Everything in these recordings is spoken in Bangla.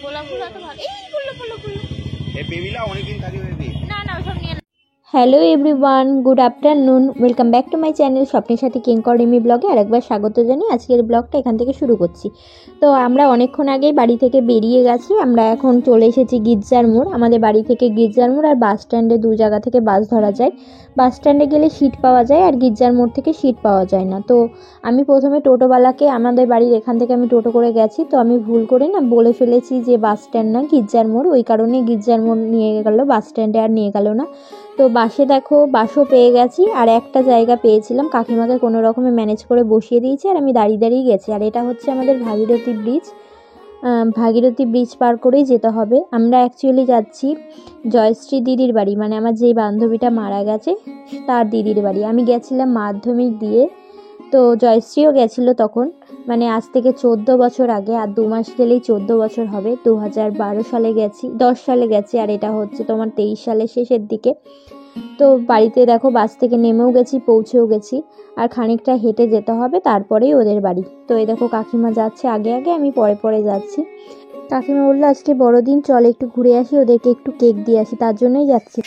গোলাপ ফুল তো ভালো। এই ফুল ফুল ফুল এই বেবিলা অনেকদিন থাকি বেবি। না না ওসব নিয়ে। Hello everyone, good afternoon, welcome back to my channel স্বপ্নের সাথে কিংকরিমি ব্লগে আরেকবার স্বাগত জানিয়ে আজকের ব্লগটা এখান থেকে শুরু করছি। তো আমরা অনেকক্ষণ আগেই বাড়ি থেকে বেরিয়ে গেছি। আমরা এখন চলে এসেছি গির্জার মোড়। আমাদের বাড়ি থেকে গির্জার মোড় আর বাস স্ট্যান্ডে দু জায়গা থেকে বাস ধরা যায়। বাস স্ট্যান্ডে গেলে সিট পাওয়া যায় আর গির্জার মোড় থেকে সিট পাওয়া যায় না। তো আমি প্রথমে টোটোওয়ালাকে, আমাদের বাড়ির এখান থেকে আমি টোটো করে গেছি, তো আমি ভুল করে না বলে ফেলেছি যে বাস স্ট্যান্ড না গির্জার মোড়, ওই কারণে গির্জার মোড় নিয়ে গেল, বাস স্ট্যান্ডে আর নিয়ে গেল না। তো বাসে দেখো বাসও পেয়ে গেছি, আর একটা জায়গা পেয়েছিলাম, কাকিমাকে কোনো রকমে ম্যানেজ করে বসিয়ে দিয়েছি আর আমি দাঁড়িয়ে দাঁড়িয়ে গেছি। আর এটা হচ্ছে আমাদের ভাগীরথী ব্রিজ। ভাগীরথী ব্রিজ পার করেই যেতে হবে। আমরা অ্যাকচুয়ালি যাচ্ছি জয়শ্রী দিদির বাড়ি, মানে আমার যেই বান্ধবীটা মারা গেছে তার দিদির বাড়ি। আমি গেছিলাম মাধ্যমিক দিয়ে, তো জয়শ্রীও গেছিলো তখন, মানে আজ থেকে 14 বছর আগে, আর 2 মাস গেলেই 14 বছর হবে। 2012 সালে গেছি, 10 সালে গেছি, আর এটা হচ্ছে তোমার 23 সালের শেষের দিকে। তো বাড়িতে দেখো বাস থেকে নেমেও গেছি, পৌঁছেও গেছি, আর খানিকটা হেঁটে যেতে হবে, তারপরেই ওদের বাড়ি। তো এই দেখো কাকিমা যাচ্ছে আগে আগে, আমি পরে পরে যাচ্ছি। কাকিমা বললো আজকে বড়দিন, চল একটু ঘুরে আসি, ওদেরকে একটু কেক দিয়ে আসি, তার জন্যই যাচ্ছি।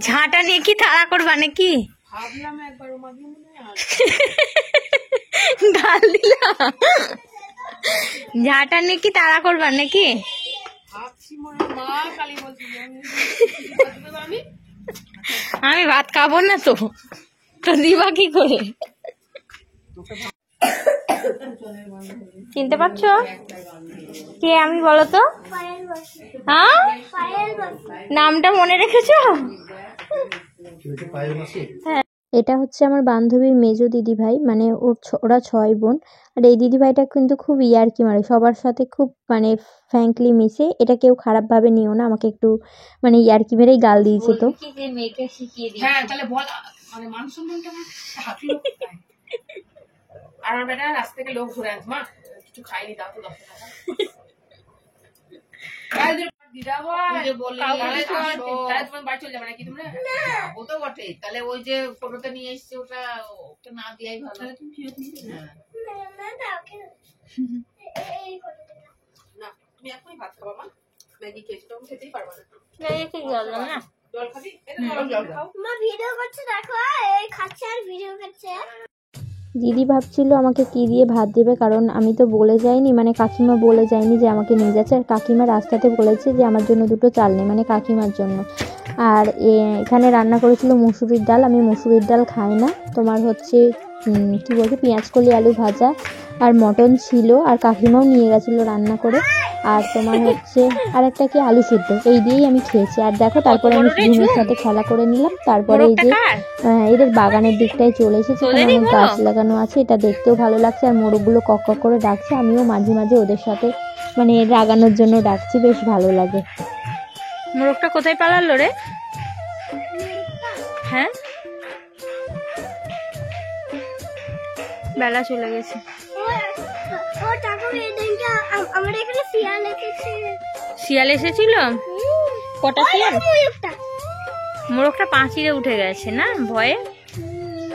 ঝাঁটা নিয়ে কি তাড়া করবা নাকি? ভাবলাম একবার ওমাকে মনে হয় গাল দিলা। ঝাঁটা নিয়ে কি তাড়া করবা নাকি? ভাবছি মনে মা কালী বলছি আমি ভাত খাবো না, তো তো দিবা কি করে? চিনতে পারছো কে আমি, বলো তো? হ্যাঁ, নামটা মনে রেখেছো? হ্যাঁ, এটা হচ্ছে আমার বান্ধবীর মেজো দিদি ভাই, মানে ওরা 6 বোন। আর এই দিদি ভাইটা কিন্তু খুব ইয়ার্কি মারে, সবার সাথে খুব মানে ফ্র্যাঙ্কলি মিশে। এটা কেউ খারাপভাবে নিও না, আমাকে একটু মানে ইয়ার্কি মেরেই গাল দিয়েছে। তো মেয়েকে শিখিয়ে দিই। হ্যাঁ তাহলে বল, মানে মান সম্মানটা হাতি লোক আর আমার বেটা রাস্তা থেকে লোক ঘুরে আনছে, মা কিছু খাইনি, দাও তো 10 টাকা দিদা ভাই বললে তোমার বাড়ি চলে যাবে নাকি তোমরা? ও তো বটে, তাহলে ওই যে ফটোটা নিয়ে এসছে ওটা না দিয়াই ভালো। তাহলে তুমি ফিরত নিতে না, তুমি এখনই ভাত খাবা, মা ম্যাগি খেয়েছো, তখন খেতেই পারবা না। জল খাবি? জল খাও। মা ভিডিও করছে, দেখো এই খাচ্ছে আর ভিডিও করছে। দিদি ভাবছিল আমাকে কি দিয়ে ভাত দেবে, কারণ আমি তো বলে যাইনি, মানে কাকিমা বলে যায়নি যে আমাকে নিয়ে যাচ্ছে। আর কাকিমা রাস্তাতে বলেছে যে আমার জন্য 2টো চাল নেই, মানে কাকিমার জন্য। আর এখানে রান্না করেছিল মুসুরির ডাল, আমি মুসুরির ডাল খাই না। তোমার হচ্ছে কী বলছে, পেঁয়াজ কলি আলু ভাজা আর মটন ছিল, আর কাকিমাও নিয়ে গেছিলো রান্না করে। আর তোমার হচ্ছে আর একটা কি আলু সিদ্ধ, এই দিয়েই আমি খেয়েছি। আর দেখো তারপরে আমি ঝুমের সাথে খেলা করে নিলাম। তারপরে এই যে এদের বাগানের দিকটায় চলে এসেছি, অনেক গাছ লাগানো আছে, এটা দেখতেও ভালো লাগছে। আর মোরগগুলো কক কক করে ডাকছে, আমিও মাঝে মাঝে ওদের সাথে মানে রাগানোর জন্য ডাকছি, বেশ ভালো লাগে। মোরগটা কোথায় পালালো রে? হ্যাঁ, বেলা চলে গেছে। ও টাকা এদিনটা আমার এখানে শিয়াল এসেছে। শিয়াল এসেছিল? কটা শিয়াল? মোরগটা পাঁচিরে উঠে গেছে না ভয়ে।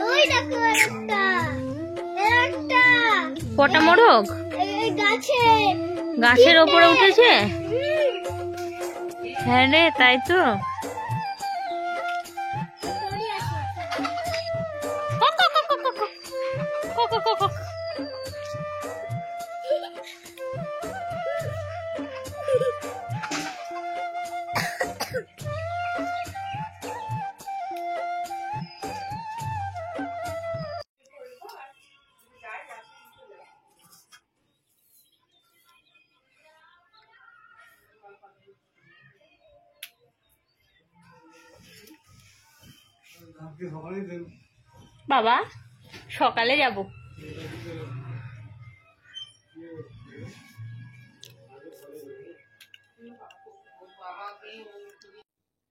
ওই দেখো একটা, একটা কটা মোরগ? এই গাছে, গাছের ওপরে উঠেছে? হ্যাঁ রে, তাই তো। বাবা সকালে যাব।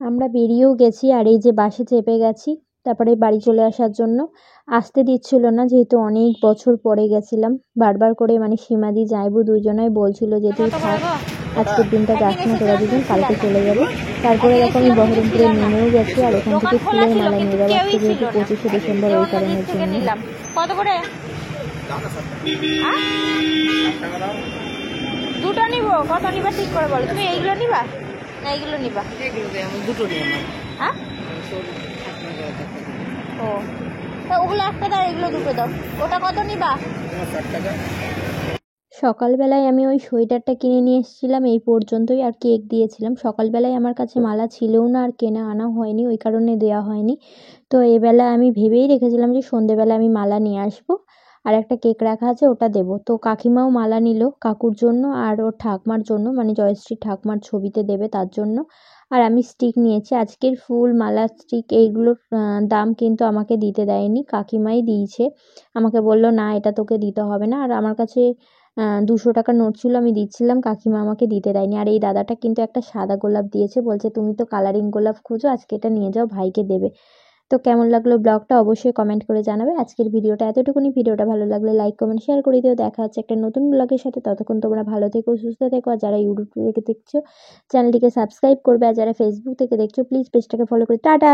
আমরা বেরিয়েও গেছি, আর এই যে বাসে চেপে গেছি, তারপরে বাড়ি চলে আসার জন্য। আসতে দিচ্ছিল না, যেহেতু অনেক বছর পরে গেছিলাম, বারবার করে মানে সীমাদি যাইবু দুজনাই বলছিল যে তুই থাক। আজকের দিনটা যাস না তোরা দুজন, কালকে চলে যাবে। তারপরে দেখো আমি বহরমপুরে নেমেও গেছি, আর ওখান থেকে ফুলের মালা নিয়ে যাবো আজকে যেহেতু 25শে ডিসেম্বর, ওই কারণের জন্য। কত করে? দুটো নিবো, কত নিবা ঠিক করে বলো। তুমি এইগুলো নিবা না এইগুলো নিবা? দুটো নিয়ে হ্যাঁ, ও তা ওগুলো একটা দাও, এগুলো দুটো দাও। ওটা কত নিবা? সকালবেলায় আমি ওই সোয়েটারটা কিনে নিয়ে এসেছিলাম, এই পর্যন্তই, আর কেক দিয়েছিলাম। সকালবেলায় আমার কাছে মালা ছিলও না, আর কেনা আনা হয়নি, ওই কারণে দেওয়া হয়নি। তো এবেলা আমি ভেবেই রেখেছিলাম যে সন্ধেবেলা আমি মালা নিয়ে আসবো, আর একটা কেক রাখা আছে ওটা দেবো। তো কাকিমাও মালা নিল কাকুর জন্য আর ওর ঠাকমার জন্য, মানে জয়শ্রী ঠাকমার ছবিতে দেবে তার জন্য। আর আমি স্টিক নিয়েছি। আজকের ফুল মালা স্টিক এইগুলোর দাম কিন্তু আমাকে দিতে দেয়নি, কাকিমাই দিয়েছে। আমাকে বললো না এটা তোকে দিতে হবে না। আর আমার কাছে 200 টাকার নোট ছিল, আমি দিচ্ছিলাম, কাকিমা আমাকে দিতে দেয়নি। আর এই দাদাটা কিন্তু একটা সাদা গোলাপ দিয়েছে, বলছে তুমি তো কালারিং গোলাপ খোঁজো, আজকে এটা নিয়ে যাও, ভাইকে দেবে। তো কেমন লাগলো ব্লগটা অবশ্যই কমেন্ট করে জানাবে। আজকের ভিডিওটা এতটুকুনি। ভিডিওটা ভালো লাগলে লাইক কমেন্ট শেয়ার করে দিও। দেখা হচ্ছে একটা নতুন ব্লগের সাথে। ততক্ষণ তোমরা ভালো থেকো, সুস্থ থেকো। আর যারা ইউটিউব থেকে দেখছো চ্যানেলটিকে সাবস্ক্রাইব করবে, আর যারা ফেসবুক থেকে দেখছো প্লিজ পেজটাকে ফলো করে টাটা।